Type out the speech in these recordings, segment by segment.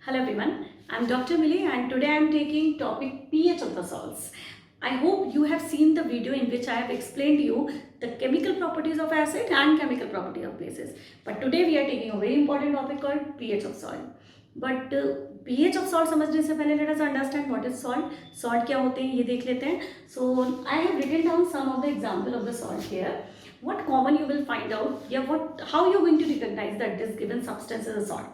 Hello everyone, I'm Dr. Millie and today I'm taking topic pH of the salts. I hope you have seen the video in which I have explained to you the chemical properties of acid and chemical property of bases. But today we are taking a very important topic called pH of salt. But pH of salt समझने से पहले let us understand what is salt. Salt क्या होते हैं ये देख लेते हैं. So I have written down some of the example of the salt here. What common you will find out, how you are going to recognize that this given substance is a salt.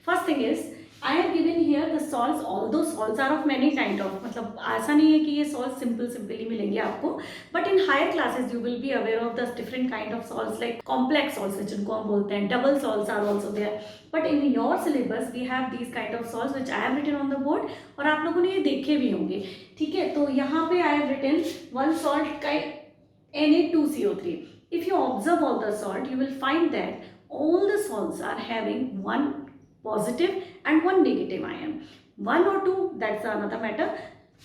First thing is I have given here the salts. Although salts are of many kind of, मतलब ऐसा नहीं है कि ये salts simply मिलेंगे आपको, but in higher classes you will be aware of the different kind of salts like complex salts जिनको हम बोलते हैं, double salts are also there. But in your syllabus we have these kind of salts which I have written on the board और आप लोगों ने ये देखे भी होंगे. ठीक है, तो यहाँ पे I have written one salt का Na2CO3. If you observe all the salt you will find that all the salts are having one positive and one negative ion. One or two, that's another matter.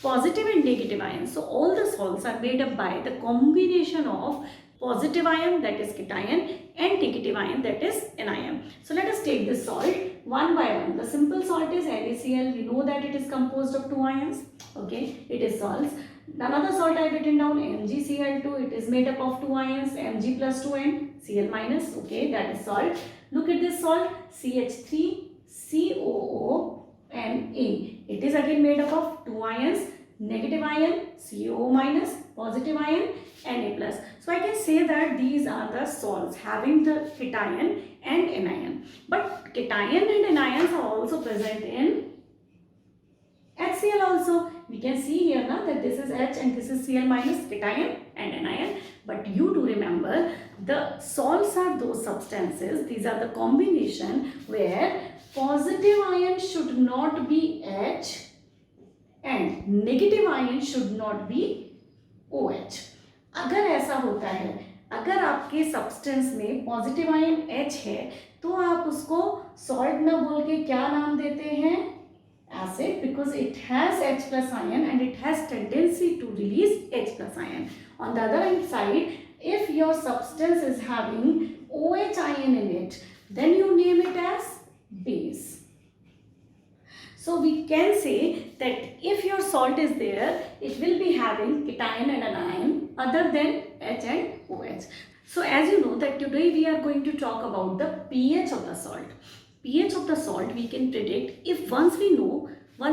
Positive and negative ion. So all the salts are made up by the combination of positive ion, that is cation, and negative ion, that is anion. So let us take this salt one by one. The simple salt is NaCl. We know that it is composed of two ions. Okay, it is salts. Another salt I have written down, MgCl2. It is made up of two ions, Mg plus 2 and Cl minus. Okay, that is salt. Look at this salt, CH3 COO and A. It is again made up of two ions, negative ion CO minus, positive ion Na plus. So I can say that these are the salts having the cation and anion. But cation and anions are also present in HCl also. We can see here now that this is H and this is Cl minus, cation and anion. But you do remember the salts are those substances, these are the combination where positive ion should not be H and negative ion should not be OH. अगर ऐसा होता है, अगर आपके substance में positive ion H है तो आप उसको सॉल्ट ना बोल के क्या नाम देते हैं? Acid, because it has H plus ion and it has tendency to release H plus ion. On the other hand side, if your substance is having OH ion in it, then you name it as base. So we can say that if your salt is there, it will be having cation and anion other than H and OH. So as you know that today we are going to talk about the pH of the salt. pH of the salt we can predict if once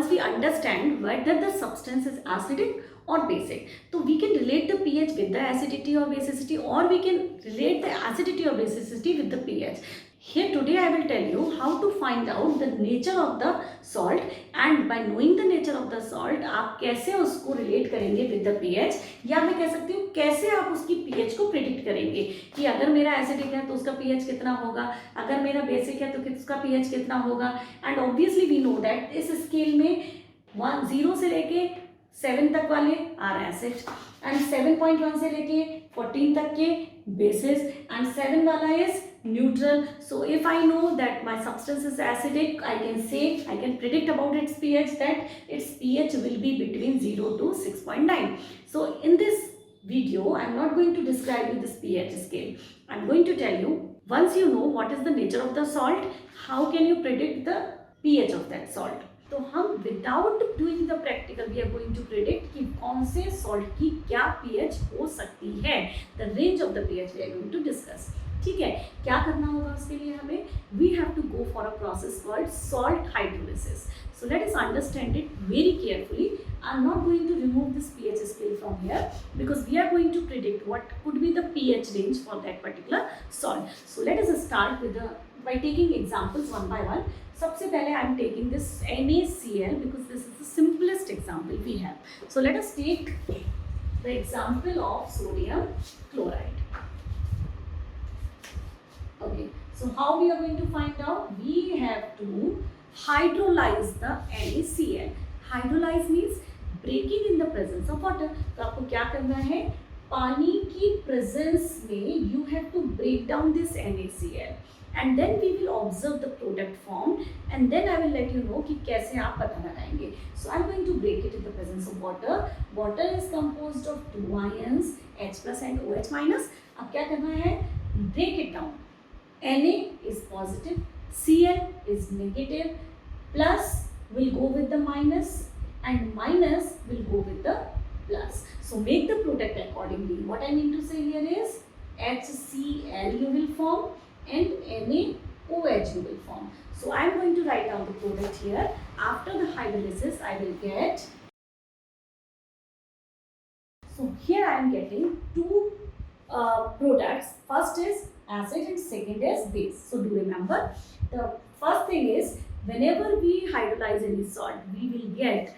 we understand whether the substance is acidic or basic. So we can relate the pH with the acidity or basicity, or we can relate the acidity or basicity with the pH. Here today I will tell you how to find out the nature of the salt, and by knowing the nature of the salt आप कैसे उसको relate करेंगे with the pH, या मैं कह सकती हूँ कैसे आप उसकी pH को predict करेंगे कि अगर मेरा acidic है तो उसका pH कितना होगा, अगर मेरा basic है तो उसका pH कितना होगा. And obviously we know that इस scale में 0 से लेके 7 तक वाले are acid and 7.1 से लेके 14 तक के bases and 7 वाला is neutral. So if I know that my substance is acidic, I can predict about its pH that its pH will be between 0 to 6.9. So in this video I am not going to describe you this pH scale. I am going to tell you, once you know what is the nature of the salt, how can you predict the pH of that salt. तो हम without doing the practical we are going to predict कि कौन से salt की क्या pH हो सकती है. The range of the pH we are going to discuss. ठीक है, क्या करना होगा उसके लिए हमें? We have to go for a process called salt hydrolysis. So let us understand it very carefully. I am not going to remove this pH scale from here because we are going to predict what could be the pH range for that particular salt. So let us start with by taking examples one by one. सबसे पहले I am taking this NaCl because this is the simplest example we have. So let us take the example of sodium chloride. Okay, so how we are going to find out? We have to hydrolyze the NaCl. Hydrolyze means breaking in the presence of water. तो आपको क्या करना है? पानी की presence में you have to break down this NaCl. And then we will observe the product form and then I will let you know कि कैसे आप पता लगाएंगे. So I am going to break it in the presence of water. Water is composed of two ions H plus and OH minus. अब क्या करना है? Break it down. Na is positive, Cl is negative, Plus will go with the minus and minus will go with the plus. So make the product accordingly. What I mean to say here is HCl you will form and NaOH you will form. So I am going to write down the product here. After the hydrolysis I will get, so here I am getting two products. First is acid and second is base. So do remember, the first thing is whenever we hydrolyze any salt, we will get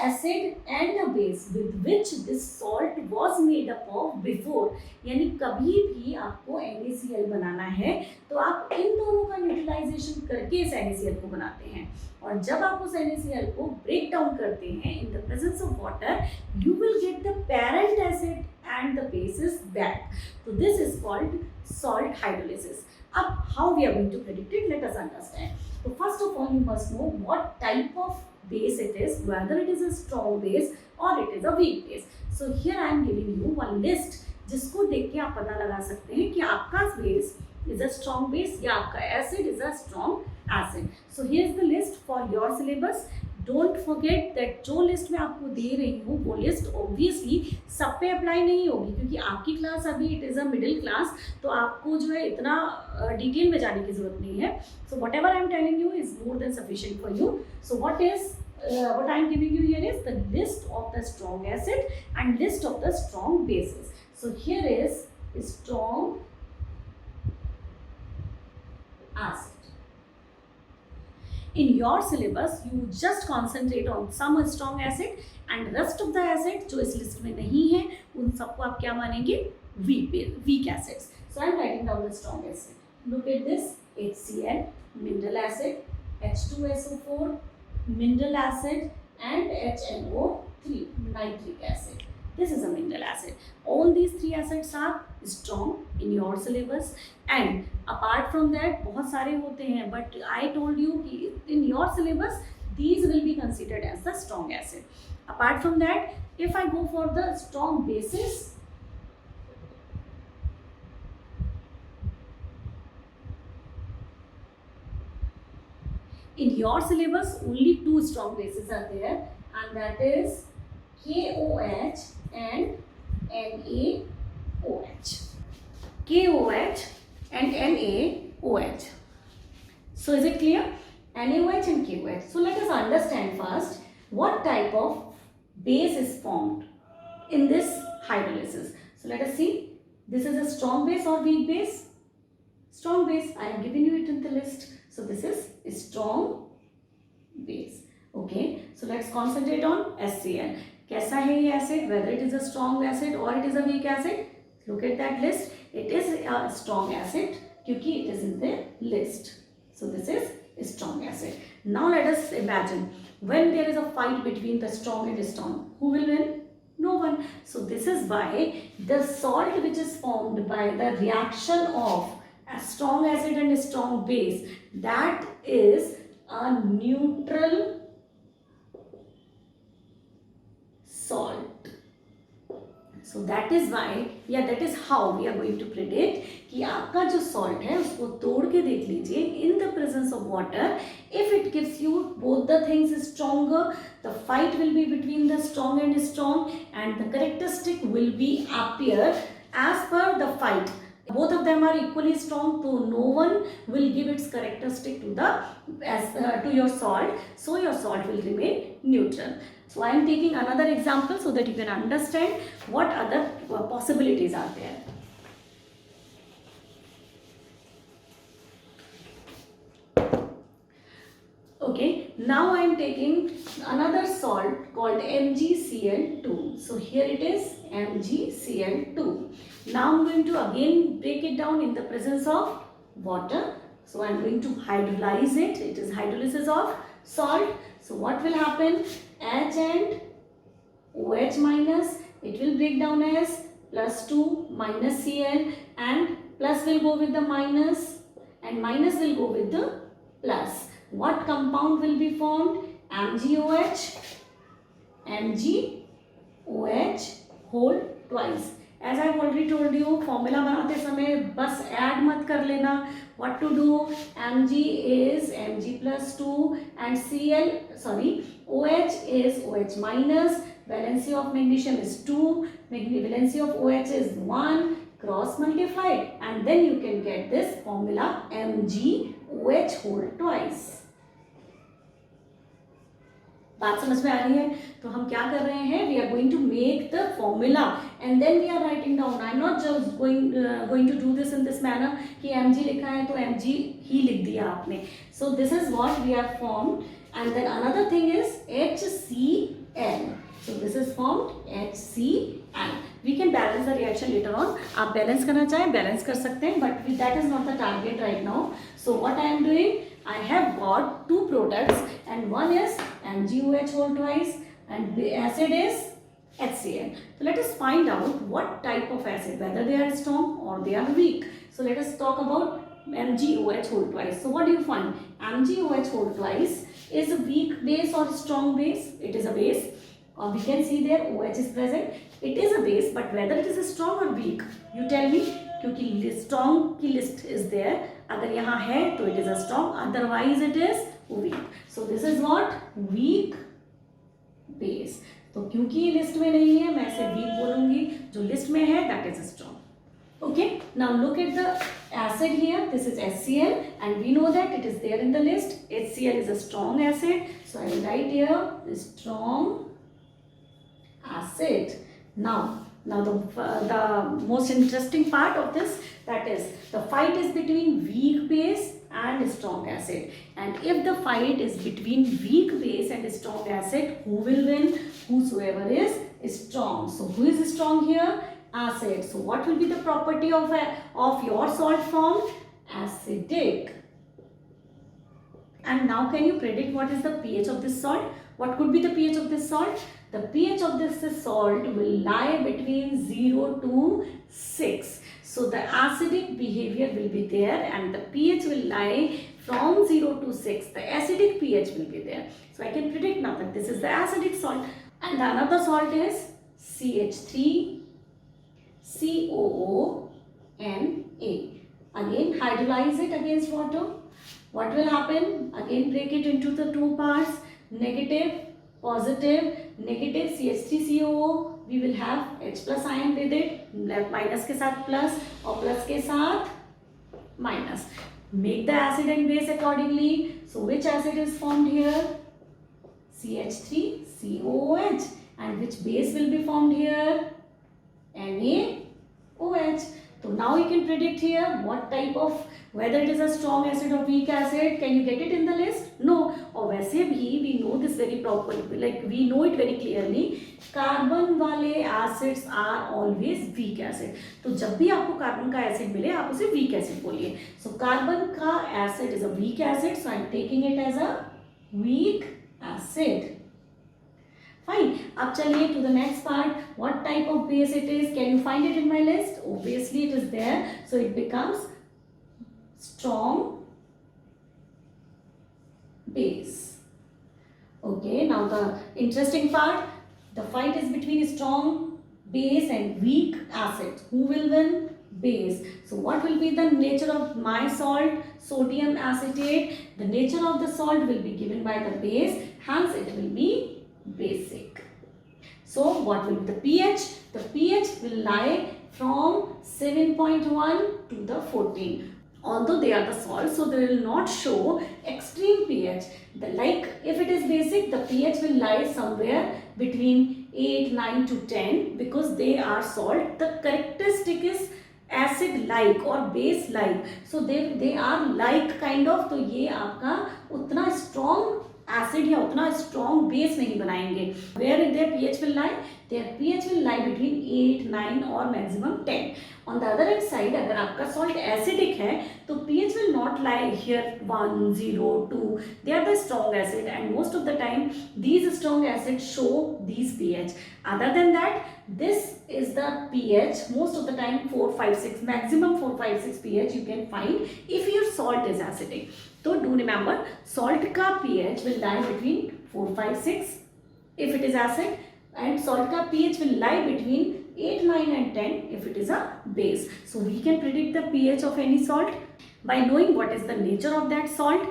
acid and a base with which this salt was made up of before. यानी कभी भी आपको NaCl बनाना है तो आप इन दोनों का neutralisation करके इस NaCl को बनाते हैं, और जब आप उस NaCl को ब्रेक डाउन करते हैं in the presence of water, you will get the parent acid and the bases back. So this is called salt hydrolysis. Now how we are going to predict it, let us understand. So first of all you must know what type of base it is, whether it is a strong base or it is a weak base. So here I am giving you one list जिसको देख के आप पता लगा सकते हैं कि आपका base is a strong base या आपका acid is a strong acid. So here is the list for your syllabus. Don't forget that जो लिस्ट मैं आपको दे रही हूँ वो लिस्ट obviously सब पे अप्लाई नहीं होगी, क्योंकि आपकी क्लास अभी it is a middle class, तो आपको जो है इतना डिटेल में जाने की जरूरत नहीं है. So whatever I am telling you is more than sufficient for you. So what I am giving you here is the list of the strong acid and list of the strong bases. So here is strong acid. In your syllabus, you just concentrate on some strong acid and rest of the acid जो इस list में नहीं है उन सबको आप क्या मानेंगे, weak acids. So I am writing down the strong acid. Look at this, HCl, mineral acid, H2SO4, mineral acid, and HNO3, nitric acid. This is a mineral acid. All these three acids are strong in your syllabus, and apart from that बहुत सारे होते हैं, but I told you कि in your syllabus these will be considered as the strong acid. Apart from that, if I go for the strong bases, in your syllabus only two strong bases are there, and that is KOH and NaOH. KOH and NaOH. So is it clear? NaOH and KOH. So let us understand first what type of base is formed in this hydrolysis. So let us see. This is a strong base or weak base? Strong base. I have given you it in the list. So this is a strong base. Okay. So let's concentrate on HCl. कैसा है ये acid? Whether it is a strong acid or it is a weak acid? Look at that list. It is a strong acid क्योंकि it is in the list. So this is a strong acid. Now let us imagine when there is a fight between the strong and strong, who will win? No one. So this is why the salt which is formed by the reaction of a strong acid and a strong base, that is a neutral salt. So that is why, that is how we are going to predict कि आपका जो salt है उसको तोड़ के देख लीजिए in the presence of water. If it gives you both the things stronger, the fight will be between the strong and strong, and the characteristic will be appear as per the fight. Both of them are equally strong, so no one will give its characteristic to to your salt, so your salt will remain neutral. So I am taking another example so that you can understand what other possibilities are there. Okay, now I am taking another salt called MgCl2. So here it is MgCl2. Now I am going to again break it down in the presence of water. So I am going to hydrolyze it. It is hydrolysis of salt. So what will happen? H and OH minus, it will break down as +2 minus Cl, and plus will go with the minus and minus will go with the plus. What compound will be formed? MgOH whole twice. As I've already told you, formula बनाते समय बस add मत कर लेना. What to do? Mg is Mg plus 2 and OH is OH minus. Valency of magnesium is 2. Valency of OH is 1. Cross multiplied and then you can get this formula MgOH whole twice. बात समझ में आ रही है? तो हम क्या कर रहे हैं, we are going to make the formula and then we are writing down. I am not just going to do this in this manner कि Mg लिखा है तो Mg ही लिख दिया आपने. So this is what we are formed and then another thing is HCl. So this is formed HCl. We can balance the reaction later on. आप balance करना चाहें बैलेंस कर सकते हैं, but that is not the target right now. So what I am doing, I have got two products and one is MgOH whole twice and the acid is HCl. So let us find out what type of acid, whether they are strong or they are weak. So let us talk about MgOH whole twice. So what do you find? MgOH whole twice is a weak base or strong base? It is a base. We can see there OH is present. It is a base, but whether it is strong or weak, you tell me. क्योंकि strong की list is there. अगर यहाँ है तो it is a strong, otherwise it is weak. So this is what weak base. तो क्योंकि ये list में नहीं है मैं इसे weak बोलूँगी. जो लिस्ट में है that is strong. Okay. Now look at the acid here. This is HCl and we know that it is there in the list. HCl is a strong acid. So I will write here strong acid. Now the most interesting part of this, that is the fight is between weak base and strong acid. And if the fight is between weak base and strong acid, who will win? Whosoever is strong. So who is strong here? Acid. So what will be the property of your salt form? Acidic. And now can you predict what is the pH of this salt? What could be the pH of this salt? The pH of this salt will lie between 0 to 6. So the acidic behavior will be there and the pH will lie from 0 to 6. The acidic pH will be there. So I can predict now that this is the acidic salt. And the another salt is CH3COONA. Again hydrolyze it against water. What will happen? Again break it into the two parts. Negative, positive, negative CH3COO. We will have H plus ion with it. Minus के साथ plus और plus के साथ minus. Make the acid and base accordingly. So which acid is formed here? CH3COOH. And which base will be formed here? NaOH. So now you can predict here what type of, whether it is a strong acid or weak acid. Can you get it in the list? No. और वैसे भी we know this very properly, like we know it very clearly. Carbon वाले acids are always weak acid. तो जब भी आपको carbon का acid मिले आप उसे weak acid बोलिए. So कार्बन का acid is a weak acid. So I am taking it as a weak acid. Fine. अब चलिए to the next part. What type of base it is? Can you find it in my list? Obviously it is there. So it becomes strong base. Okay. Now the interesting part. The fight is between strong base and weak acid. Who will win? Base. So what will be the nature of my salt? Sodium acetate. The nature of the salt will be given by the base. Hence it will be basic. So what will be the pH? The pH will lie from 7.1 to the 14. Although they are the salts, so they will not show extreme pH. Like if it is basic, the pH will lie somewhere between 8, 9 to 10 because they are salt. The characteristic is acid like or base like. So they are like kind of. तो ये आपका उतना strong acid या उतना strong base नहीं बनाएंगे. Where their pH will lie? Their pH will lie between 8, 9 or maximum 10. On the other hand side, अगर आपका salt acidic है तो pH will not lie here 1, 0, 2. They are the strong acid and most of the time these strong acids show these pH. Other than that, this is the pH. Most of the time 4, 5, 6, maximum 4, 5, 6 pH you can find if your salt is acidic. So do remember, salt का pH will lie between 4, 5, 6 if it is acid, and salt का pH will lie between 8, 9 and 10 if it is a base. So we can predict the pH of any salt by knowing what is the nature of that salt.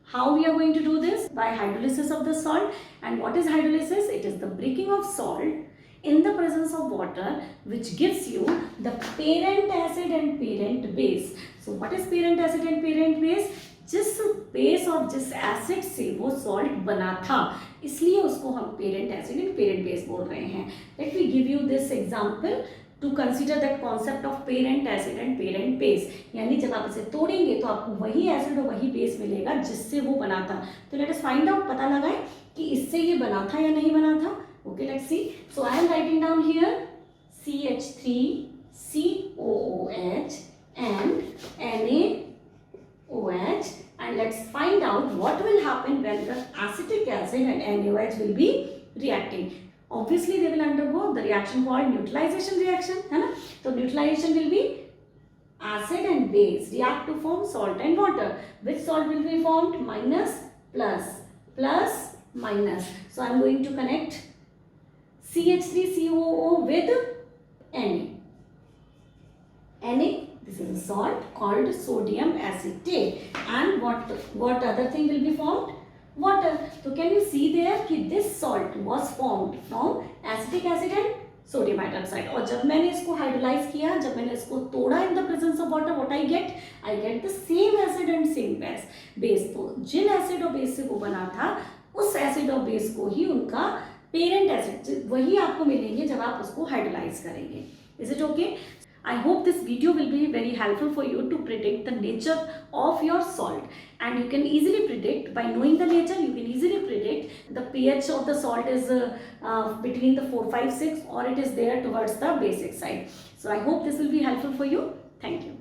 How we are going to do this? By hydrolysis of the salt. And what is hydrolysis? It is the breaking of salt in the presence of water, which gives you the parent acid and parent base. So what is parent acid and parent base? जिस base और जिस acid से वो salt बना था, इसलिए उसको हम parent acid and parent base बोल रहे हैं. Let me give you this example to consider that concept of parent acid and parent base. यानी जब आप इसे तोड़ेंगे तो आपको वही एसिड और वही बेस मिलेगा जिससे वो बना था. तो लेट अस फाइंड आउट, पता लगाएं कि इससे ये बना था या नहीं बना था. Okay, let's see. So I am writing down here CH3COOH and NaOH, and let's find out what will happen when the acetic acid and NaOH will be reacting. Obviously they will undergo the reaction called neutralization reaction, है ना. So neutralization will be acid and base react to form salt and water. Which salt will be formed? Minus plus, plus minus. So I am going to connect CH3COO with Na. This is a salt called sodium acetate. And what other thing will be formed? Water. So can you see there कि this salt was formed from acetic acid and sodium hydroxide. और जब मैंने इसको hydrolyse किया, जब मैंने इसको तोड़ा in the presence of water, what I get the same acid and same base. तो जिन एसिड और बेस से वो बना था, उस एसिड और बेस को ही उनका पेरेंट एसिड वही आपको मिलेंगे जब आप उसको हाइड्रोलाइज करेंगे. Is it okay? I hope this video will be very helpful for you to predict the nature of your salt, and you can easily predict by knowing the nature. You can easily predict the pH of the salt is between the 4, 5, 6 or it is there towards the basic side. So I hope this will be helpful for you. Thank you.